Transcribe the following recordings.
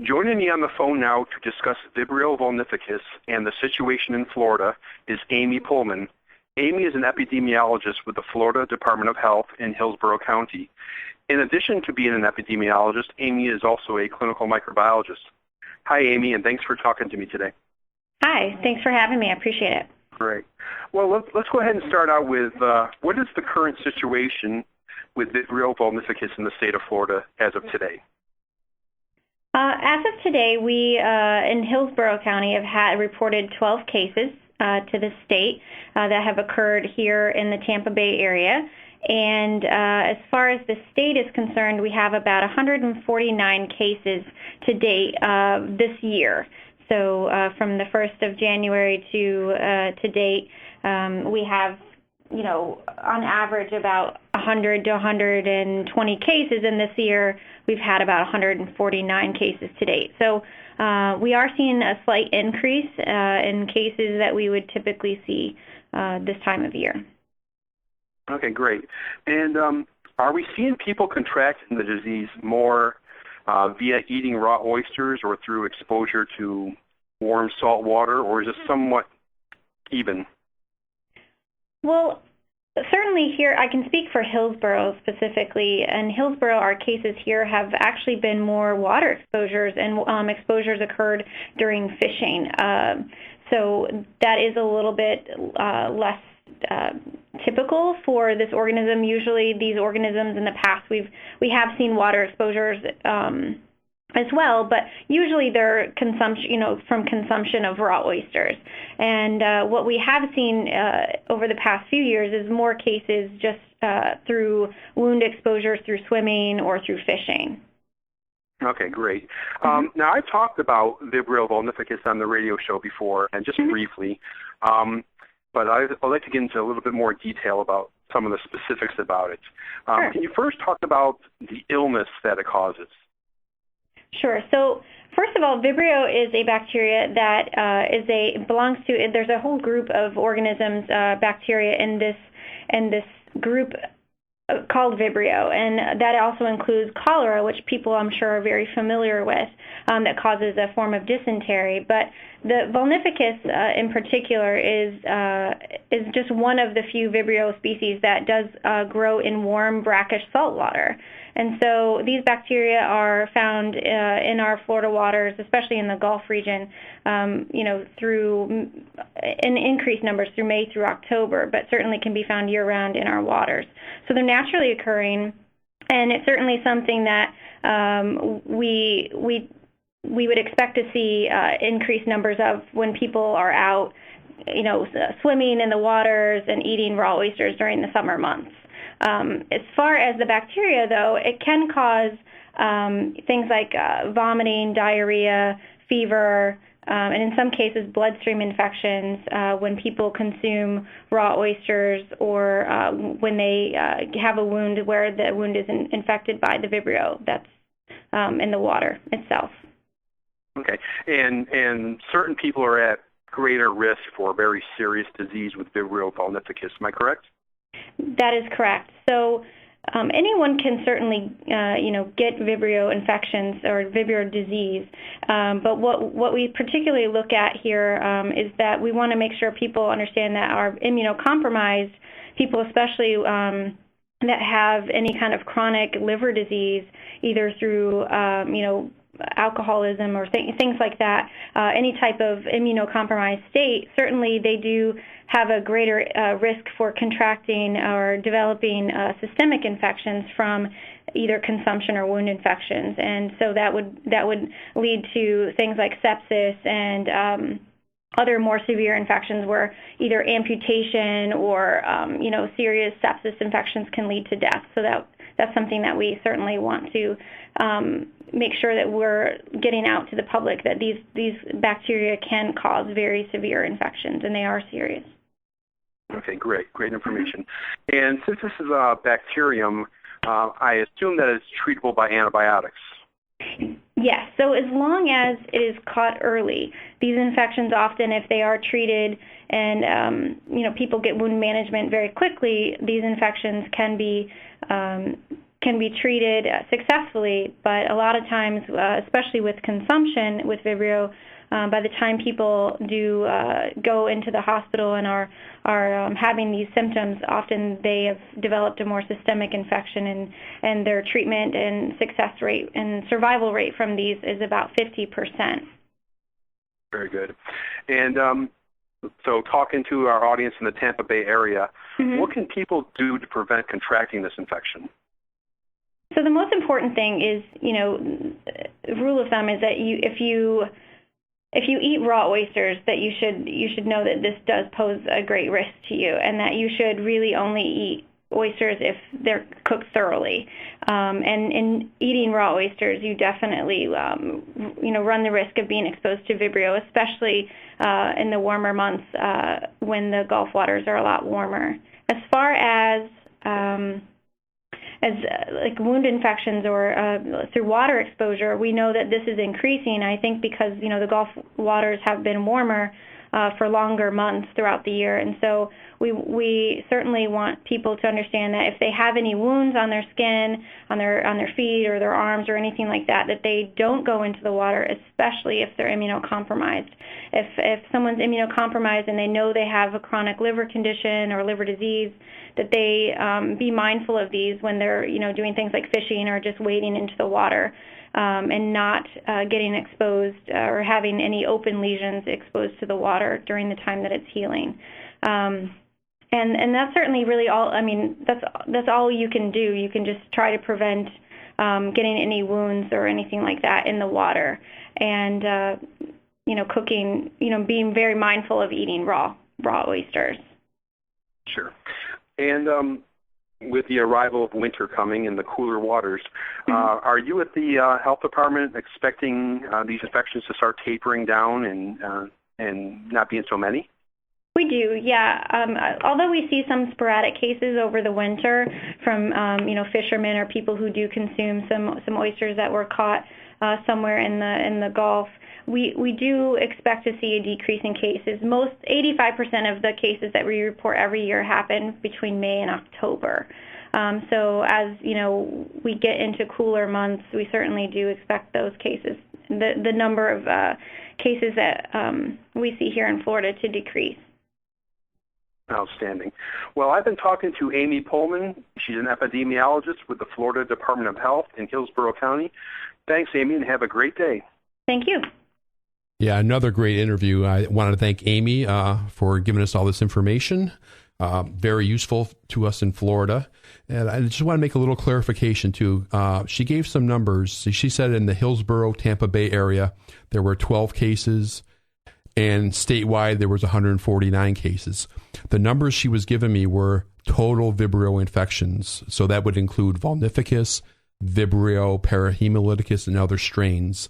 Joining me on the phone now to discuss Vibrio vulnificus and the situation in Florida is Amy Pullman. Amy is an epidemiologist with the Florida Department of Health in Hillsborough County. In addition to being an epidemiologist, Amy is also a clinical microbiologist. Hi, Amy, and thanks for talking to me today. Hi, thanks for having me. I appreciate it. Great. Well, let's go ahead and start out with what is the current situation with Vibrio vulnificus in the state of Florida as of today? As of today, we in Hillsborough County have had reported 12 cases to the state that have occurred here in the Tampa Bay area. And as far as the state is concerned, we have about 149 cases to date this year. So from the 1st of January to date, we have, on average about 100 to 120 cases, and this year we've had about 149 cases to date. So we are seeing a slight increase in cases that we would typically see this time of year. Okay, great. And are we seeing people contracting the disease more via eating raw oysters or through exposure to warm salt water, or is it somewhat even? Well, certainly here, I can speak for Hillsborough specifically. In Hillsborough, our cases here have actually been more water exposures, and exposures occurred during fishing. So that is a little bit less typical for this organism. Usually these organisms in the past, we have seen water exposures as well, but usually they're from consumption of raw oysters. And what we have seen over the past few years is more cases just through wound exposures through swimming or through fishing. Okay, great. Now, I've talked about Vibrio vulnificus on the radio show before, and just briefly, but I'd like to get into a little bit more detail about some of the specifics about it. Sure. Can you first talk about the illness that it causes? Sure. So first of all, Vibrio is a bacteria that belongs to. There's a whole group of organisms, bacteria in this group called Vibrio, and that also includes cholera, which people I'm sure are very familiar with, that causes a form of dysentery. But the vulnificus in particular is just one of the few Vibrio species that does grow in warm, brackish salt water. And so these bacteria are found in our Florida waters, especially in the Gulf region, through in increased numbers through May through October, but certainly can be found year-round in our waters. So they're naturally occurring, and it's certainly something that we would expect to see increased numbers of when people are out, swimming in the waters and eating raw oysters during the summer months. As far as the bacteria, though, it can cause things like vomiting, diarrhea, fever, and in some cases bloodstream infections when people consume raw oysters or when they have a wound where the wound is infected by the Vibrio that's in the water itself. Okay. And certain people are at greater risk for very serious disease with Vibrio vulnificus. Am I correct? That is correct. So anyone can certainly, get Vibrio infections or Vibrio disease. But what we particularly look at here is that we want to make sure people understand that our immunocompromised people, especially that have any kind of chronic liver disease, either through, alcoholism or things like that, any type of immunocompromised state, certainly they do have a greater risk for contracting or developing systemic infections from either consumption or wound infections. And so that would lead to things like sepsis and other more severe infections where either amputation or serious sepsis infections can lead to death. So that's something that we certainly want to make sure that we're getting out to the public that these bacteria can cause very severe infections, and they are serious. Okay, great information. And since this is a bacterium, I assume that it's treatable by antibiotics. Yes, so as long as it is caught early, these infections often, if they are treated and people get wound management very quickly, these infections can be can be treated successfully, but a lot of times, especially with consumption with Vibrio, by the time people do go into the hospital and are having these symptoms, often they have developed a more systemic infection, and their treatment and success rate and survival rate from these is about 50%. Very good. And so talking to our audience in the Tampa Bay area, what can people do to prevent contracting this infection? So the most important thing is, rule of thumb is that if you eat raw oysters, that you should know that this does pose a great risk to you, and that you should really only eat oysters if they're cooked thoroughly. And in eating raw oysters, you definitely run the risk of being exposed to Vibrio, especially in the warmer months when the Gulf waters are a lot warmer. As far as like wound infections or through water exposure, we know that this is increasing, I think, because the Gulf waters have been warmer for longer months throughout the year. And so we certainly want people to understand that if they have any wounds on their skin, on their feet or their arms or anything like that, that they don't go into the water, especially if they're immunocompromised. If someone's immunocompromised and they know they have a chronic liver condition or liver disease, that they be mindful of these when they're doing things like fishing or just wading into the water. And not getting exposed or having any open lesions exposed to the water during the time that it's healing. And that's certainly really all. I mean, that's all you can do. You can just try to prevent getting any wounds or anything like that in the water. And cooking. Being very mindful of eating raw oysters. Sure. And with the arrival of winter coming and the cooler waters, are you at the health department expecting these infections to start tapering down and not being so many? We do, yeah. Although we see some sporadic cases over the winter from fishermen or people who do consume some oysters that were caught somewhere in the Gulf, we do expect to see a decrease in cases. 85% of the cases that we report every year happen between May and October. So as we get into cooler months, we certainly do expect those cases, the number of cases that we see here in Florida, to decrease. Outstanding. Well, I've been talking to Amy Pullman. She's an epidemiologist with the Florida Department of Health in Hillsborough County. Thanks, Amy, and have a great day. Thank you. Yeah, another great interview. I wanted to thank Amy for giving us all this information. Very useful to us in Florida. And I just want to make a little clarification, too. She gave some numbers. She said in the Hillsborough, Tampa Bay area, there were 12 cases, and statewide there was 149 cases. The numbers she was giving me were total Vibrio infections. So that would include vulnificus, Vibrio, parahemolyticus, and other strains.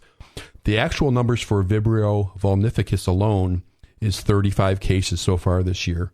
The actual numbers for Vibrio vulnificus alone is 35 cases so far this year.